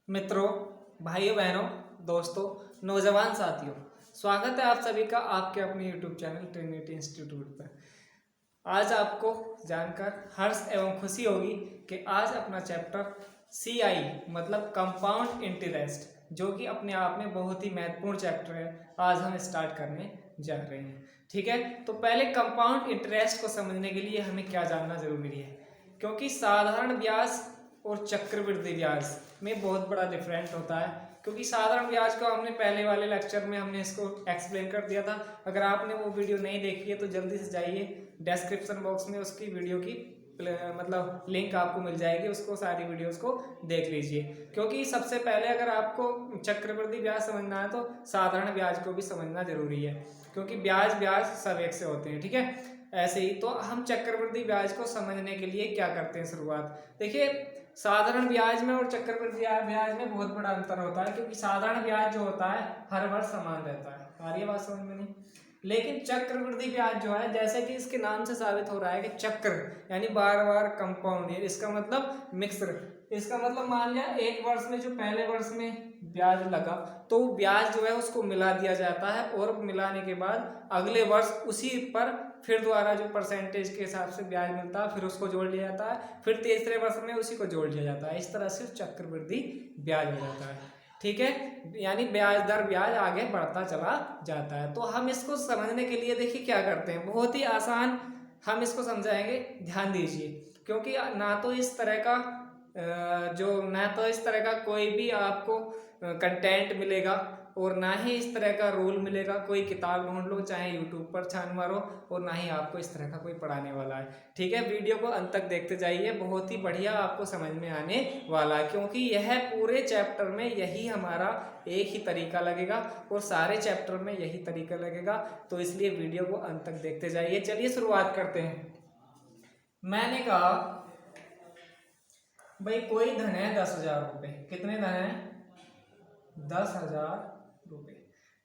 मित्रों, भाइयों बहनों, दोस्तों, नौजवान साथियों, स्वागत है आप सभी का आपके अपने YouTube चैनल ट्रिनिटी इंस्टीट्यूट पर। आज आपको जानकर हर्ष एवं खुशी होगी कि आज अपना चैप्टर CI मतलब कंपाउंड इंटरेस्ट, जो कि अपने आप में बहुत ही महत्वपूर्ण चैप्टर है, आज हम स्टार्ट करने जा रहे हैं। ठीक है, तो पहले कंपाउंड इंटरेस्ट को समझने के लिए हमें क्या जानना जरूरी है, क्योंकि साधारण ब्याज और चक्रवृद्धि ब्याज में बहुत बड़ा डिफरेंट होता है। क्योंकि साधारण ब्याज को हमने पहले वाले लेक्चर में हमने इसको एक्सप्लेन कर दिया था। अगर आपने वो वीडियो नहीं देखी है तो जल्दी से जाइए, डिस्क्रिप्शन बॉक्स में उसकी वीडियो की मतलब लिंक आपको मिल जाएगी, उसको सारी वीडियोस को देख लीजिए। क्योंकि सबसे पहले अगर आपको चक्रवृद्धि ब्याज समझना है तो साधारण ब्याज को भी समझना जरूरी है, क्योंकि ब्याज ब्याज सब एक से होते हैं। ठीक है, ऐसे ही तो हम चक्रवृद्धि ब्याज को समझने के लिए क्या करते हैं शुरुआत। देखिए, साधारण ब्याज में और चक्रवृद्धि ब्याज में बहुत बड़ा अंतर होता है, क्योंकि साधारण ब्याज जो होता है हर वर्ष समान रहता है। आ रही है बात समझ में नहीं? लेकिन चक्रवृद्धि ब्याज जो है, जैसे कि इसके नाम से साबित हो रहा है कि चक्र यानी बार बार कंपाउंड, इसका मतलब मिक्सर, इसका मतलब मान लिया एक वर्ष में जो पहले वर्ष में ब्याज लगा तो ब्याज जो है उसको मिला दिया जाता है, और मिलाने के बाद अगले वर्ष उसी पर फिर दोबारा जो परसेंटेज के हिसाब से ब्याज मिलता है फिर उसको जोड़ लिया जाता है, फिर तीसरे वर्ष में उसी को जोड़ लिया जाता है। इस तरह से चक्रवृद्धि ब्याज हो जाता है। ठीक है, यानी ब्याज दर ब्याज आगे बढ़ता चला जाता है। तो हम इसको समझने के लिए देखिए क्या करते हैं, बहुत ही आसान हम इसको समझाएंगे, ध्यान दीजिए। क्योंकि ना तो इस तरह का कोई भी आपको कंटेंट मिलेगा और ना ही इस तरह का रूल मिलेगा। कोई किताब ढूंढ लो, चाहे यूट्यूब पर छान मारो, और ना ही आपको इस तरह का कोई पढ़ाने वाला है। ठीक है, वीडियो को अंत तक देखते जाइए, बहुत ही बढ़िया आपको समझ में आने वाला है। क्योंकि यह पूरे चैप्टर में यही हमारा एक ही तरीका लगेगा और सारे चैप्टर में यही तरीका लगेगा, तो इसलिए वीडियो को अंत तक देखते जाइए। चलिए शुरुआत करते हैं। मैंने कहा भाई कोई धन है 10,000 रुपये। कितने धन है? 10,000 रुपये।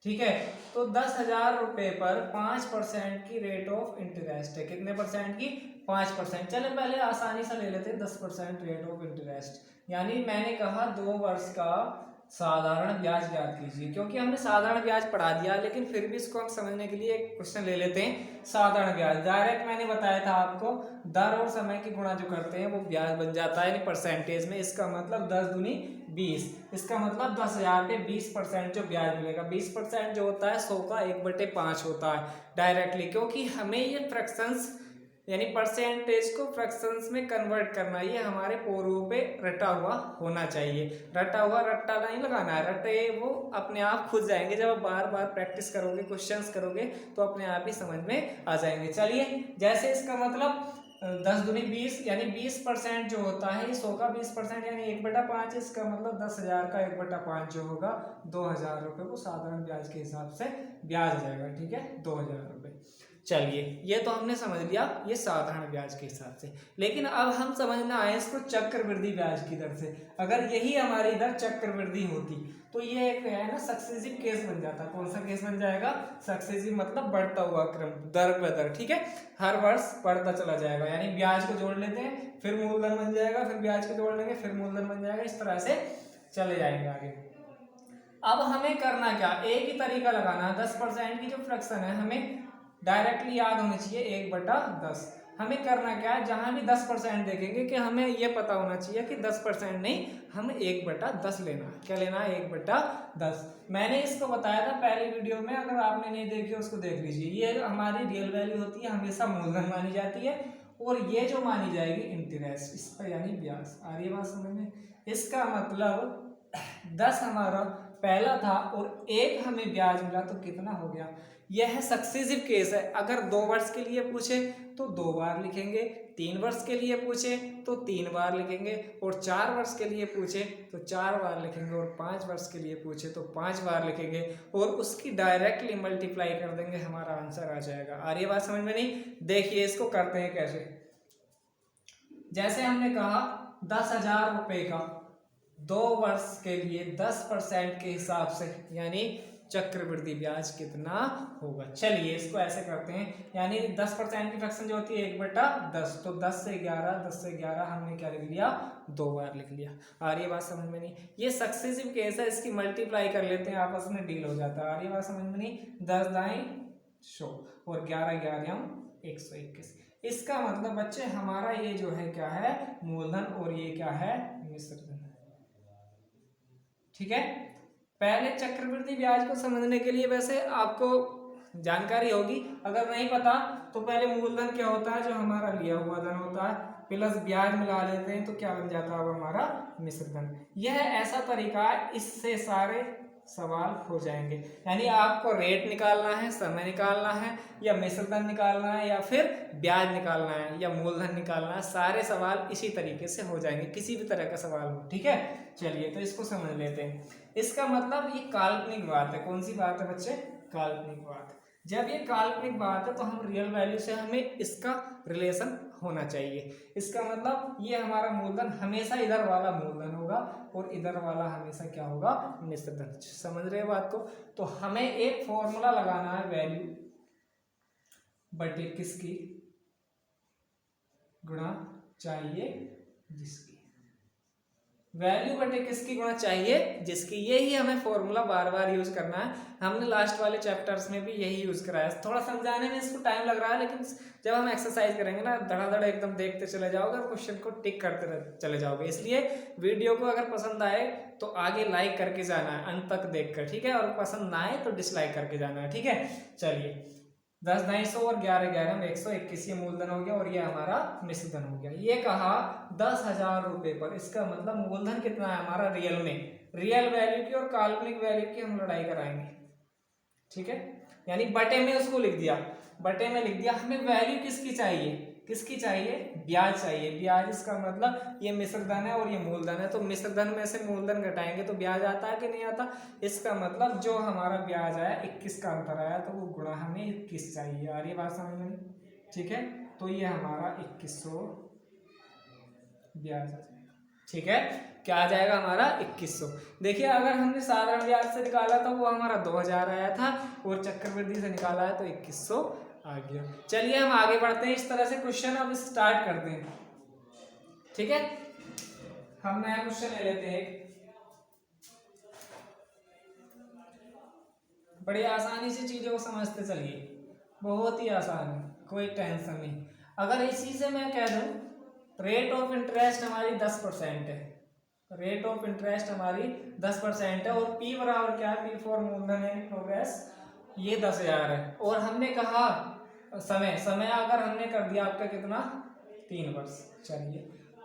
ठीक है, तो 10,000 रुपये पर 5% की रेट ऑफ इंटरेस्ट है। कितने परसेंट की? 5%। चले पहले आसानी से ले लेते हैं 10% रेट ऑफ इंटरेस्ट। यानी मैंने कहा 2 वर्ष का साधारण ब्याज ज्ञात कीजिए। क्योंकि हमने साधारण ब्याज पढ़ा दिया, लेकिन फिर भी इसको हम समझने के लिए एक क्वेश्चन ले लेते हैं। साधारण ब्याज डायरेक्ट मैंने बताया था आपको, दर और समय की गुणा जो करते हैं वो ब्याज बन जाता है, यानी परसेंटेज में। इसका मतलब 10 दूनी 20, इसका मतलब 10,000 पे 20% जो ब्याज मिलेगा। 20% जो होता है 100 का 1/5 होता है डायरेक्टली। क्योंकि हमें ये फ्रैक्शंस यानी परसेंटेज को फ्रैक्शंस में कन्वर्ट करना, ये हमारे पोरों पे रटा हुआ होना चाहिए। रटा हुआ रट्टा नहीं लगाना है, रटे वो अपने आप खुद जाएंगे। जब आप बार बार प्रैक्टिस करोगे, क्वेश्चंस करोगे, तो अपने आप ही समझ में आ जाएंगे। चलिए, जैसे इसका मतलब 10 दूनी 20, यानी 20% जो होता है 100 का 20% यानी 1/5। इसका मतलब 10,000 का 1/5 जो होगा 2,000 रुपये को साधारण ब्याज के हिसाब से ब्याज आ जाएगा। ठीक है, 2,000 रुपये। चलिए, ये तो हमने समझ लिया ये साधारण ब्याज के हिसाब से। लेकिन अब हम समझना है इसको चक्रवृद्धि ब्याज की दर से। अगर यही हमारी दर चक्रवृद्धि होती तो ये एक है ना सक्सेसिव केस बन जाता। कौन सा केस बन जाएगा? सक्सेसिव मतलब बढ़ता हुआ क्रम, दर पे दर। ठीक है, हर वर्ष बढ़ता चला जाएगा। यानी ब्याज को जोड़ लेते हैं, फिर मूलधन बन जाएगा, फिर ब्याज को जोड़ लेंगे, फिर मूलधन बन जाएगा। इस तरह से चले जाएंगे आगे। अब हमें करना क्या, एक ही तरीका लगाना है। 10% की जो फ्रैक्शन है हमें डायरेक्टली याद होनी चाहिए 1/10। हमें करना क्या है, जहां भी 10% देखेंगे कि हमें यह पता होना चाहिए कि 10% नहीं, हमें 1/10 लेना है। क्या लेना है? 1/10। मैंने इसको बताया था पहली वीडियो में, अगर आपने नहीं देखी उसको देख लीजिए। ये हमारी रियल वैल्यू होती है, हमेशा मूलधन मानी जाती है, और ये जो मानी जाएगी इंटरेस्ट, इस पर यानी ब्याज। आ रही है बात समझ में? इसका मतलब 10 हमारा पहला था और 1 हमें ब्याज मिला, तो कितना हो गया? यह सक्सेसिव केस है। अगर 2 वर्ष के लिए पूछे तो 2 बार लिखेंगे, 3 वर्ष के लिए पूछे तो 3 बार लिखेंगे, और 4 वर्ष के लिए पूछे तो 4 बार लिखेंगे, और 5 वर्ष के लिए पूछे तो 5 बार लिखेंगे, और उसकी डायरेक्टली मल्टीप्लाई कर देंगे, हमारा आंसर आ जाएगा। आ रही है बात समझ में नहीं? देखिए इसको करते हैं कैसे। जैसे हमने कहा 10,000 रुपये का 2 वर्ष के लिए 10% के हिसाब से, यानी चक्रवृद्धि ब्याज कितना होगा। चलिए इसको ऐसे करते हैं, यानी 10% की फ्रैक्शन जो होती है 1/10, तो 10 से 11 हमने क्या लिख लिया, 2 बार लिख लिया। आ रही है बात समझ में नहीं? ये सक्सेसिव केस है, इसकी मल्टीप्लाई कर लेते हैं, आपस में डील हो जाता है। आ रही है बात समझ में नहीं? 10 दाएं 100 और 11 11 121। इसका मतलब बच्चे हमारा ये जो है क्या है, मूलधन, और ये क्या है, मिश्रधन। ठीक है, पहले चक्रवृद्धि ब्याज को समझने के लिए वैसे आपको जानकारी होगी, अगर नहीं पता तो पहले मूलधन क्या होता है, जो हमारा लिया हुआ धन होता है, प्लस ब्याज मिला लेते हैं तो क्या बन जाता है हमारा मिश्रधन। यह ऐसा तरीका है, इससे सारे सवाल हो जाएंगे। यानी आपको रेट निकालना है, समय निकालना है, या मिश्रधन निकालना है, या फिर ब्याज निकालना है, या मूलधन निकालना है, सारे सवाल इसी तरीके से हो जाएंगे, किसी भी तरह का सवाल हो। ठीक है, चलिए तो इसको समझ लेते हैं। इसका मतलब ये काल्पनिक बात है। कौन सी बात है बच्चे? काल्पनिक बात। जब ये काल्पनिक बात है तो हम रियल वैल्यू से हमें इसका रिलेशन होना चाहिए। इसका मतलब ये हमारा मूलधन हमेशा इधर वाला मूलधन होगा और इधर वाला हमेशा क्या होगा, मिश्रधन। समझ रहे हो बात को? तो हमें एक फॉर्मूला लगाना है, वैल्यू बटे किसकी गुणा चाहिए जिसकी, वैल्यू बटे किसकी गुणा चाहिए जिसकी। यही हमें फॉर्मूला बार बार यूज करना है। हमने लास्ट वाले चैप्टर्स में भी यही यूज कराया है। थोड़ा समझाने में इसको टाइम लग रहा है, लेकिन जब हम एक्सरसाइज करेंगे ना, धड़ाधड़ एकदम देखते चले जाओगे और क्वेश्चन को टिक करते चले जाओगे। इसलिए वीडियो को अगर पसंद आए तो आगे लाइक करके जाना है अंत तक देखकर, ठीक है, और पसंद ना आए तो डिसलाइक करके जाना है। ठीक है, चलिए 10 250 और 11 11 में 121, ये मूलधन हो गया और ये हमारा मिश्रधन हो गया। ये कहा 10,000 रुपए पर, इसका मतलब मूलधन कितना है हमारा रियल में, रियल वैल्यू की और काल्पनिक वैल्यू की हम लड़ाई कराएंगे। ठीक है, यानी बटे में उसको लिख दिया, बटे में लिख दिया। हमें वैल्यू किसकी चाहिए, किसकी चाहिए, ब्याज चाहिए। ब्याज, इसका मतलब ये मिश्रधन है और ये मूलधन है, तो मिश्रधन में से मूलधन घटाएंगे तो ब्याज आता है कि नहीं आता। इसका मतलब जो हमारा ब्याज आया 21 का अंतर आया, तो वो गुणा हमें 21 चाहिए। आ रही है बात समझ में? ठीक है, तो ये हमारा 2100 ब्याज आ जाएगा। ठीक है, क्या आ जाएगा हमारा 2100। देखिए अगर हमने साधारण ब्याज से निकाला था वो हमारा 2000 आया था, और चक्रवृद्धि से निकाला है तो 2100 आ गया। चलिए हम आगे बढ़ते हैं। इस तरह से क्वेश्चन अब स्टार्ट करते हैं। ठीक है, हम नया क्वेश्चन ले लेते हैं। बड़ी आसानी से चीजों को समझते चलिए, बहुत ही आसान है, कोई टेंशन नहीं। अगर इसी से मैं कह दूं रेट ऑफ इंटरेस्ट हमारी 10% है, रेट ऑफ इंटरेस्ट हमारी 10% है, और P बराबर क्या है, P फॉर मूलधन यानी प्रोग्रेस, ये 10,000 है। और हमने कहा समय, समय अगर हमने कर दिया आपका कितना, 3 वर्ष। चलिए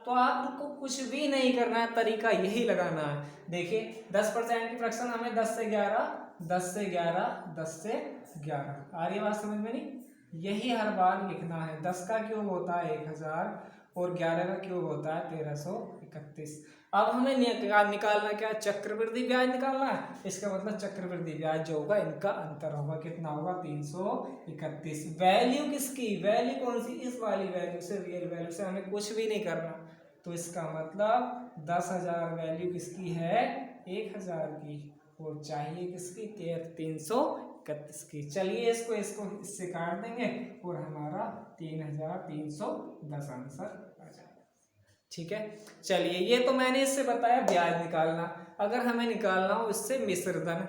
तो आपको कुछ भी नहीं करना है, तरीका यही लगाना है। देखिए 10% की फ्रैक्शन हमें 10 से 11 10 से 11 10 से 11 आ रही है बात समझ में नहीं? यही हर बार लिखना है। 10 का क्यूब होता है 1000 और 11 का क्यूब होता है 1331। अब हमें निकालना क्या, चक्रवृद्धि ब्याज निकालना है। इसका मतलब चक्रवृद्धि ब्याज जो होगा इनका अंतर होगा, कितना होगा, 331। वैल्यू किसकी, वैल्यू कौन सी, इस वाली वैल्यू से, रियल वैल्यू से हमें कुछ भी नहीं करना। तो इसका मतलब 10,000 वैल्यू किसकी है, 1000 की, और चाहिए किसकी, 331 की। चलिए इसको इससे काट देंगे और हमारा 3,310 आंसर आ जाएगा। ठीक है, चलिए ये तो मैंने इससे बताया ब्याज निकालना। अगर हमें निकालना हो इससे मिश्रधन,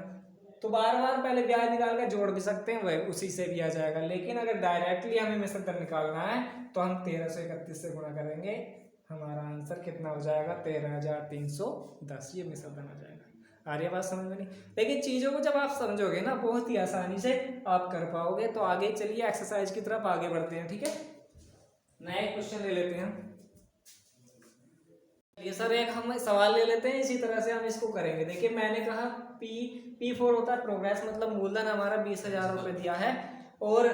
तो बार बार पहले ब्याज निकाल कर जोड़ भी सकते हैं, वह उसी से भी आ जाएगा। लेकिन अगर डायरेक्टली हमें मिश्रधन निकालना है तो हम 1331 से गुणा करेंगे, हमारा आंसर कितना हो जाएगा, 13,310, ये मिश्रधन आ जाएगा। आ रही है बात समझ में नहीं? लेकिन चीज़ों को जब आप समझोगे ना, बहुत ही आसानी से आप कर पाओगे। तो आगे चलिए एक्सरसाइज की तरफ आगे बढ़ते हैं। ठीक है, नए क्वेश्चन ले लेते हैं। ये सर एक हम सवाल ले लेते हैं, इसी तरह से हम इसको करेंगे। देखिए मैंने कहा P4 होता है प्रोग्रेस, मतलब मूलधन हमारा 20,000 रुपये दिया है, और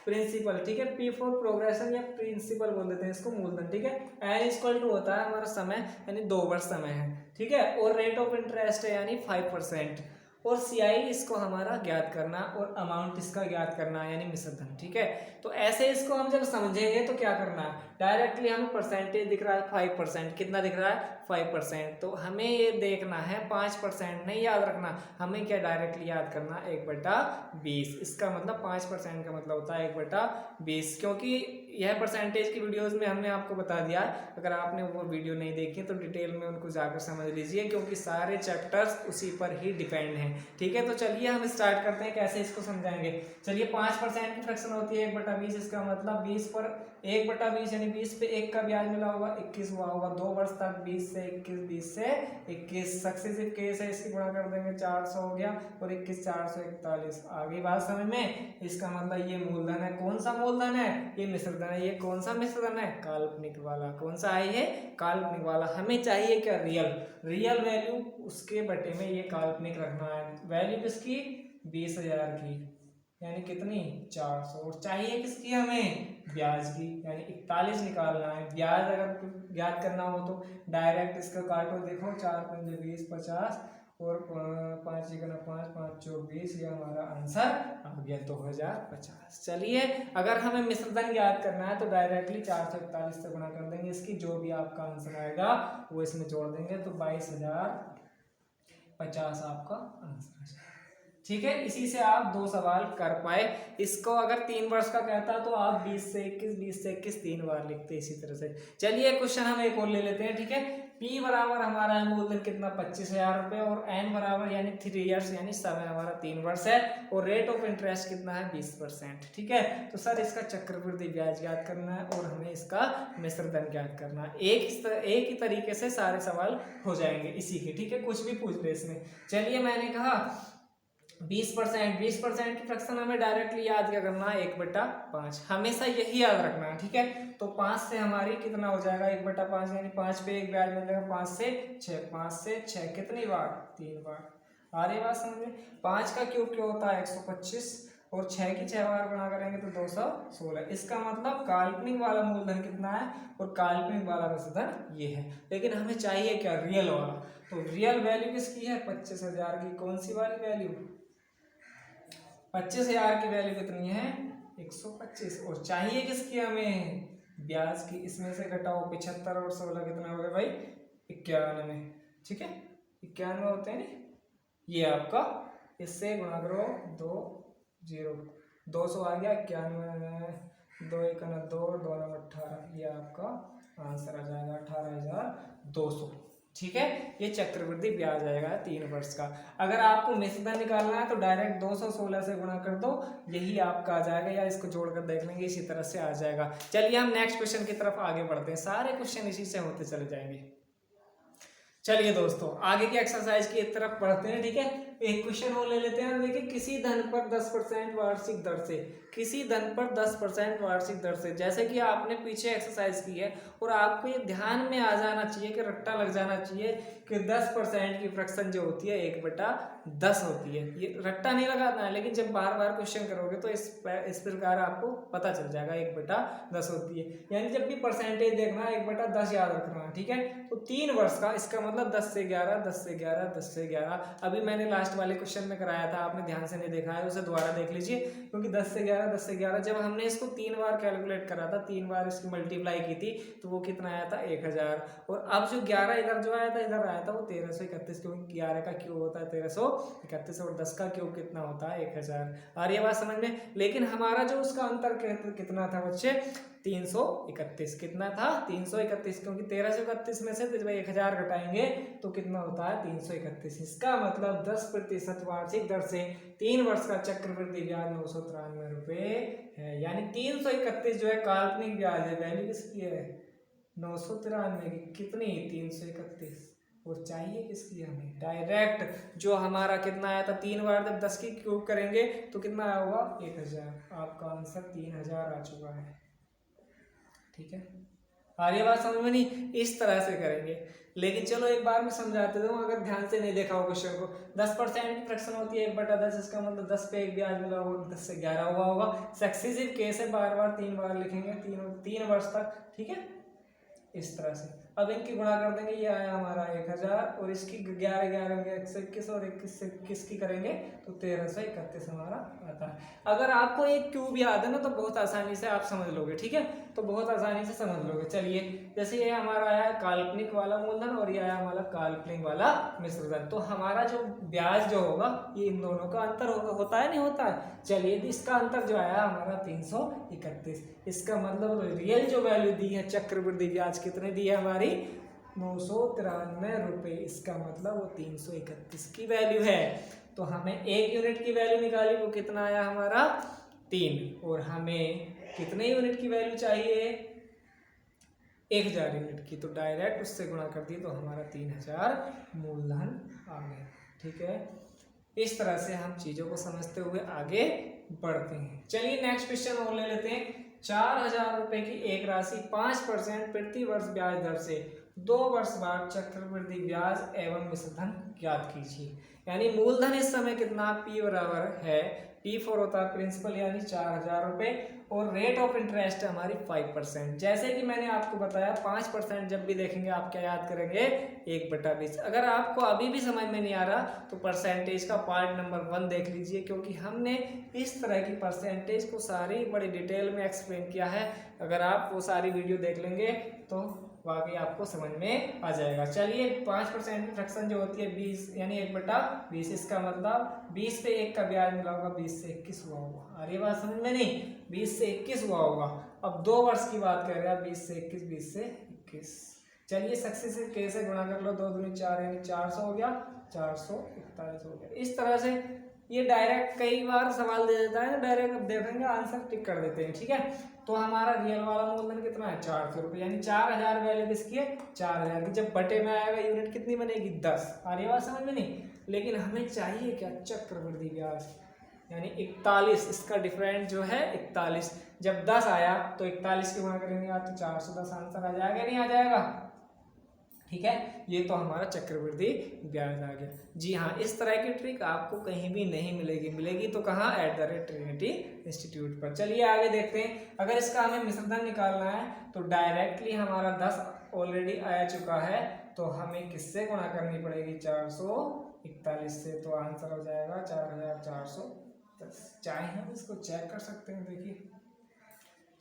प्रिंसिपल, ठीक है, P4 प्रोग्रेशन या प्रिंसिपल बोल देते हैं इसको, मूलधन। ठीक है, N=2 होता है हमारा समय, यानी 2 वर्ष समय है। ठीक है, और रेट ऑफ इंटरेस्ट है यानी 5%, और CI इसको हमारा ज्ञात करना और अमाउंट इसका ज्ञात करना यानी मिश्र धन। ठीक है, तो ऐसे इसको हम जब समझेंगे तो क्या करना है, डायरेक्टली हमें परसेंटेज दिख रहा है 5%, कितना दिख रहा है 5%, तो हमें ये देखना है 5% नहीं याद रखना, हमें क्या डायरेक्टली याद करना 1/20। इसका मतलब 5% का मतलब होता है 1/20, क्योंकि यह परसेंटेज की वीडियोस में हमने आपको बता दिया है। अगर आपने वो वीडियो नहीं देखी तो डिटेल में उनको जाकर समझ लीजिए, क्योंकि सारे चैप्टर्स उसी पर ही डिपेंड हैं। ठीक है, तो चलिए हम स्टार्ट करते हैं कैसे इसको समझाएंगे। चलिए 5% की फ्रैक्शन होती है 1/20, इसका मतलब 20 पर 1/20 यानी 20 पे 1 का ब्याज मिला होगा, 21 हुआ होगा 2 वर्ष तक, 20 से 21, 20 से 21। सक्सेसिव केस है, इसकी गुणा कर देंगे 400 हो गया और 21 441। आ गई बात समझ में। इसका मतलब ये मूलधन है। कौन सा मूलधन है, ये मिश्रधन है। ये कौन सा मिश्रधन है, काल्पनिक वाला। कौन सा है ये, काल्पनिक वाला। हमें चाहिए क्या, रियल वैल्यू, उसके बटे में ये काल्पनिक रखना है। वैल्यू किसकी, 20,000 की, यानी कितनी 400। और चाहिए किसकी हमें, ब्याज की, यानी 41 निकालना है। ब्याज अगर ज्ञात करना हो तो डायरेक्ट इसका काटो, देखो 4 पंजे 20, 50 और 5 5 5 24, ये हमारा आंसर आ गया 2050। चलिए अगर हमें मिश्रधन ज्ञात करना है तो डायरेक्टली 441 से गुणा कर देंगे इसकी, जो भी आपका आंसर आएगा वो इसमें जोड़ देंगे, तो 22,050 आपका आंसर है। ठीक है, इसी से आप 2 सवाल कर पाए। इसको अगर 3 वर्ष का कहता तो आप 20 से 21, 20 से 21 3 बार लिखते इसी तरह से। चलिए क्वेश्चन हम एक और ले लेते हैं। ठीक है, P बराबर हमारा है मूलधन कितना 25,000 रुपये, और N बराबर यानी 3 ईयर्स यानी समय हमारा 3 वर्ष है, और रेट ऑफ इंटरेस्ट कितना है 20%। ठीक है, तो सर इसका चक्रवृद्धि ब्याज ज्ञात करना है और हमें इसका मिश्रधन ज्ञात करना है। एक ही तरीके से सारे सवाल हो जाएंगे इसी के। ठीक है, कुछ भी पूछ ले इसमें। चलिए मैंने कहा 20% की फ्रैक्शन हमें डायरेक्टली याद क्या करना है 1/5, हमेशा यही याद रखना है। ठीक है, तो 5 से हमारी कितना हो जाएगा 1/5, यानी 5 पे 1 ब्याज मिलेगा, 5 से 6, 5 से 6 कितनी बार 3 बार। आ रही बात समझ में। 5 का क्यूब क्या होता है 125, और 6 की 6 बार गुणा करेंगे तो 216। इसका मतलब काल्पनिक वाला मूलधन कितना है और काल्पनिक वाला मिश्रधन ये है। लेकिन हमें चाहिए क्या, रियल वाला। तो रियल वैल्यू किसकी है 25,000 की। कौन सी वाली वैल्यू, 25,000 की वैल्यू कितनी है 125, और चाहिए किसकी हमें, ब्याज की। इसमें से घटाओ 75 और 16 कितना हो गया भाई 91। ठीक है, 91 होते हैं ना ये आपका, इससे गुणा करो 200 आ गया 91, 2 1 2 2 9 18, ये आपका आंसर आ जाएगा 18,200। ठीक है, ये चक्रवृद्धि ब्याज आएगा 3 वर्ष का। अगर आपको मिश्रधन निकालना है तो डायरेक्ट 216 से गुणा कर दो, यही आपका आ जाएगा, या इसको जोड़कर देख लेंगे इसी तरह से आ जाएगा। चलिए हम नेक्स्ट क्वेश्चन की तरफ आगे बढ़ते हैं, सारे क्वेश्चन इसी से होते चले जाएंगे। चलिए दोस्तों आगे की एक्सरसाइज की तरफ बढ़ते हैं। ठीक है, एक क्वेश्चन और ले लेते हैं। देखिए किसी धन पर 10% वार्षिक दर से, किसी धन पर 10% वार्षिक दर से, जैसे कि आपने पीछे एक्सरसाइज की है, और आपको ये ध्यान में आ जाना चाहिए कि रट्टा लग जाना चाहिए कि 10% की फ्रैक्शन जो होती है 1/10 होती है। ये रट्टा नहीं लगाना है, लेकिन जब बार बार क्वेश्चन करोगे तो इस प्रकार आपको पता चल जाएगा 1/10 होती है। यानी जब भी परसेंटेज देखना है 1/10 याद रखना है। ठीक है, तो 3 वर्ष का, इसका मतलब 10 से 11, 10 से 11, 10 से 11। अभी मैंने लास्ट वाले क्वेश्चन में कराया था, आपने ध्यान से नहीं देखा है उसे दोबारा देख लीजिए, क्योंकि 10 से 11, 10 से 11 जब हमने इसको 3 बार कैलकुलेट करा था, 3 बार इसकी मल्टीप्लाई की थी, तो वो कितना आया था 1000। और अब जो 11 इधर जो आया था, इधर आया था वो 1331, क्योंकि 11 का क्यूब होता है 1331, और 10 का क्यूब कितना होता है 1000। और ये बात समझ में। लेकिन हमारा जो उसका अंतर कितना था बच्चे 331, कितना था 331, क्योंकि 1331 में से जब 1000 घटाएंगे तो कितना होता है 331। इसका मतलब 10% वार्षिक दर से 3 वर्ष का चक्रवृद्धि ब्याज 993 रुपये है। यानी 331 जो है काल्पनिक ब्याज है, वैल्यू किसकी है 993 की, कितनी 331, और चाहिए किसकी हमें डायरेक्ट जो हमारा कितना आया था 3 बार जब 10 की क्यूब करेंगे तो कितना आया होगा 1000। आपका आंसर 3000 आ चुका है। ठीक है, आ रही बात समझ में नहीं, इस तरह से करेंगे। लेकिन चलो एक बार मैं समझाते हूँ, अगर ध्यान से नहीं देखा हो क्वेश्चन को। 10% की फ्रैक्शन होती है 1/10, इसका मतलब 10 पे 1 ब्याज मिला होगा, 10 से 11 हुआ होगा। सक्सेसिव केस है, बार बार 3 बार लिखेंगे 3 वर्ष तक। ठीक है, इस तरह से अब इनकी गुणा कर देंगे, ये आया हमारा 1000 और इसकी 11 11 में 121 और 21 से 21 की करेंगे तो 1331 हमारा आता है। अगर आपको एक क्यूब याद है ना तो बहुत आसानी से आप समझ लोगे, ठीक है, तो बहुत आसानी से समझ लोगे। चलिए जैसे ये हमारा आया काल्पनिक वाला मूलधन और ये आया हमारा काल्पनिक वाला मिश्रधन, तो हमारा जो ब्याज जो होगा ये इन दोनों का अंतर होता है नहीं होता है। चलिए इसका अंतर जो आया हमारा 331, इसका मतलब रियल जो वैल्यू दी है चक्रवृद्धि ब्याज कितने दी है हमारी 993 रुपये, इसका मतलब वो 331 की वैल्यू है। तो हमें एक यूनिट की वैल्यू निकाली, वो कितना आया हमारा 3, और हमें कितने यूनिट की वैल्यू चाहिए 1000 यूनिट की, तो डायरेक्ट उससे गुणा कर दी तो हमारा 3000 मूलधन आ गया। ठीक है, इस तरह से हम चीजों को समझते हुए आगे बढ़ते हैं। चलिए नेक्स्ट क्वेश्चन और ले लेते हैं। 4000 रुपए की एक राशि 5% प्रति वर्ष ब्याज दर से 2 वर्ष बाद चक्रवृद्धि ब्याज एवं मिश्रधन ज्ञात कीजिए। यानी मूलधन इस समय कितना P बराबर है, P4 होता है प्रिंसिपल यानी 4000 रुपए, और रेट ऑफ इंटरेस्ट है हमारी 5%। जैसे कि मैंने आपको बताया 5% जब भी देखेंगे आप क्या याद करेंगे 1/20। अगर आपको अभी भी समझ में नहीं आ रहा तो परसेंटेज का पार्ट नंबर 1 देख लीजिए, क्योंकि हमने इस तरह की परसेंटेज को सारी बड़ी डिटेल में एक्सप्लेन किया है। अगर आप वो सारी वीडियो देख लेंगे तो वाकई आपको समझ में आ जाएगा। चलिए 5% की फ्रैक्शन जो होती है 20 यानी 1/20, इसका मतलब 20 पे 1 का ब्याज मिला होगा, 20 से 21 हुआ होगा। अरे बात समझ में नहीं, 20 से 21 हुआ होगा। अब 2 वर्ष की बात कर रहे हैं, 20 से 21, 20 से 21। चलिए सक्सेसिव के से गुणा कर लो, 2 दूनी 4 यानी 400 हो गया, 441 हो गया। इस तरह से ये डायरेक्ट कई बार सवाल दे देता है ना, डायरेक्ट देखेंगे आंसर टिक कर देते हैं। ठीक है, तो हमारा रियल वाला मूलधन कितना है 400 रुपये, यानी 4000 वैल्यू किसकी है 4000 की। जब बटे में आएगा यूनिट कितनी बनेगी 10। अरे बात समझ में नहीं, लेकिन हमें चाहिए क्या चक्रवृद्धि ब्याज यानी 41, इसका डिफरेंट जो है 41। जब 10 आया तो 41 की गुणा करेंगे आप तो 410 आंसर आ जाएगा नहीं आ जाएगा। ठीक है, ये तो हमारा चक्रवृद्धि ब्याज आ गया। जी हाँ, इस तरह की ट्रिक आपको कहीं भी नहीं मिलेगी, मिलेगी तो कहाँ @ट्रिनिटी इंस्टीट्यूट पर। चलिए आगे देखते हैं। अगर इसका हमें मिश्रधन निकालना है तो डायरेक्टली हमारा 10 ऑलरेडी आ चुका है, तो हमें किससे गुणा करनी पड़ेगी 441 से, तो आंसर हो जाएगा 4410। चाहे हम इसको चेक कर सकते हैं, देखिए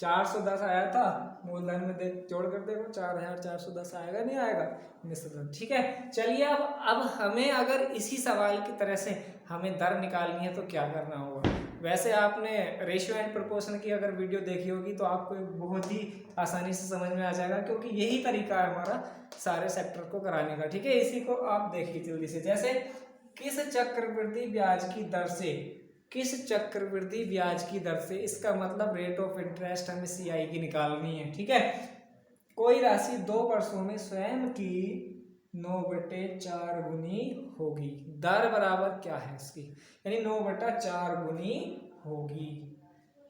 410 आया था मूलधन में, देख जोड़ कर देखो 4410 आएगा नहीं आएगा मिश्रधन। ठीक है, चलिए अब हमें अगर इसी सवाल की तरह से हमें दर निकालनी है तो क्या करना होगा। वैसे आपने रेशियो एंड प्रोपोर्शन की अगर वीडियो देखी होगी तो आपको बहुत ही आसानी से समझ में आ जाएगा, क्योंकि यही तरीका है हमारा सारे सेक्टर को कराने का। ठीक है, इसी को आप देखिए जल्दी से। जैसे किस चक्रवृद्धि ब्याज की दर से, किस चक्रवृद्धि ब्याज की दर से, इसका मतलब रेट ऑफ इंटरेस्ट हमें CI की निकालनी है। ठीक है, कोई राशि 2 वर्षों में स्वयं की 9/4 गुनी होगी। दर बराबर क्या है इसकी, यानी 9/4 गुनी होगी।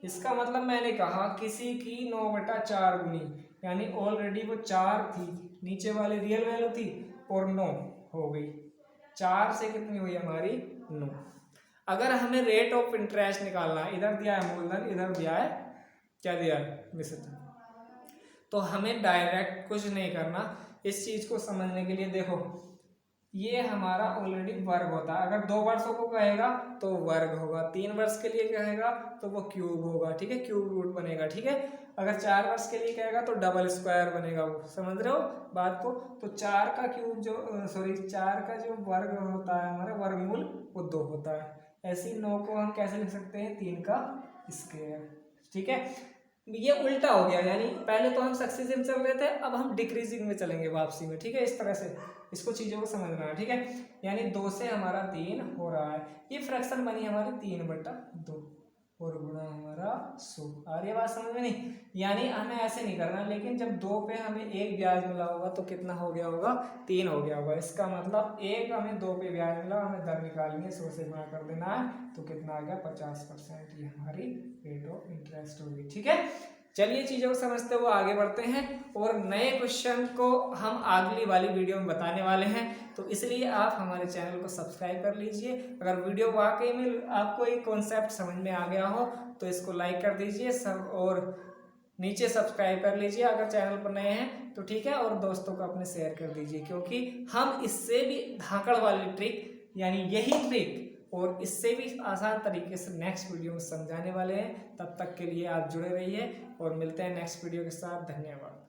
इसका मतलब मैंने कहा किसी की 9/4 गुनी, यानी ऑलरेडी वो 4 थी, नीचे वाली रियल वैल्यू थी और 9 हो गई। 4 से कितनी हुई हमारी 9। अगर हमें रेट ऑफ इंटरेस्ट निकालना है, इधर दिया है मूलधन, इधर दिया है क्या दिया है मिश्रधन, तो हमें डायरेक्ट कुछ नहीं करना। इस चीज को समझने के लिए देखो, ये हमारा ऑलरेडी वर्ग होता है। अगर 2 वर्षों को कहेगा तो वर्ग होगा, 3 वर्ष के लिए कहेगा तो वो क्यूब होगा। ठीक है, क्यूब रूट बनेगा। ठीक है, अगर 4 वर्ष के लिए कहेगा तो डबल स्क्वायर बनेगा। वो समझ रहे हो बात को। तो 4 का क्यूब जो 4 का जो वर्ग होता है हमारा वर्गमूल वो 2 होता है। ऐसे 9 को हम कैसे लिख सकते हैं 3 का स्क्वायर। ठीक है, ये उल्टा हो गया, यानी पहले तो हम सक्सेसिव चल रहे थे, अब हम डिक्रीजिंग में चलेंगे वापसी में। ठीक है, इस तरह से इसको चीजों को समझना है। ठीक है, यानी 2 से हमारा 3 हो रहा है, ये फ्रैक्शन बनी हमारी 3/2 और गुणा हमारा 100। आ रही है बात समझ में नहीं, यानी हमें ऐसे नहीं करना, लेकिन जब 2 पे हमें 1 ब्याज मिला होगा तो कितना हो गया होगा 3 हो गया होगा। इसका मतलब 1 हमें 2 पे ब्याज मिला, हमें दर निकालनी है, 100 से गुणा कर देना है, तो कितना आ गया 50%। ये हमारी रेट ऑफ इंटरेस्ट होगी। ठीक है, चलिए चीजों को समझते हुए आगे बढ़ते हैं और नए क्वेश्चन को हम अगली वाली वीडियो में बताने वाले हैं, तो इसलिए आप हमारे चैनल को सब्सक्राइब कर लीजिए। अगर वीडियो वाकई में आपको एक कॉन्सेप्ट समझ में आ गया हो तो इसको लाइक कर दीजिए सब, और नीचे सब्सक्राइब कर लीजिए अगर चैनल पर नए हैं तो, ठीक है। और दोस्तों को अपने शेयर कर दीजिए, क्योंकि हम इससे भी धाकड़ वाली ट्रिक यानी यही ट्रिक और इससे भी आसान तरीके से नेक्स्ट वीडियो में समझाने वाले हैं। तब तक के लिए आप जुड़े रहिए और मिलते हैं नेक्स्ट वीडियो के साथ। धन्यवाद।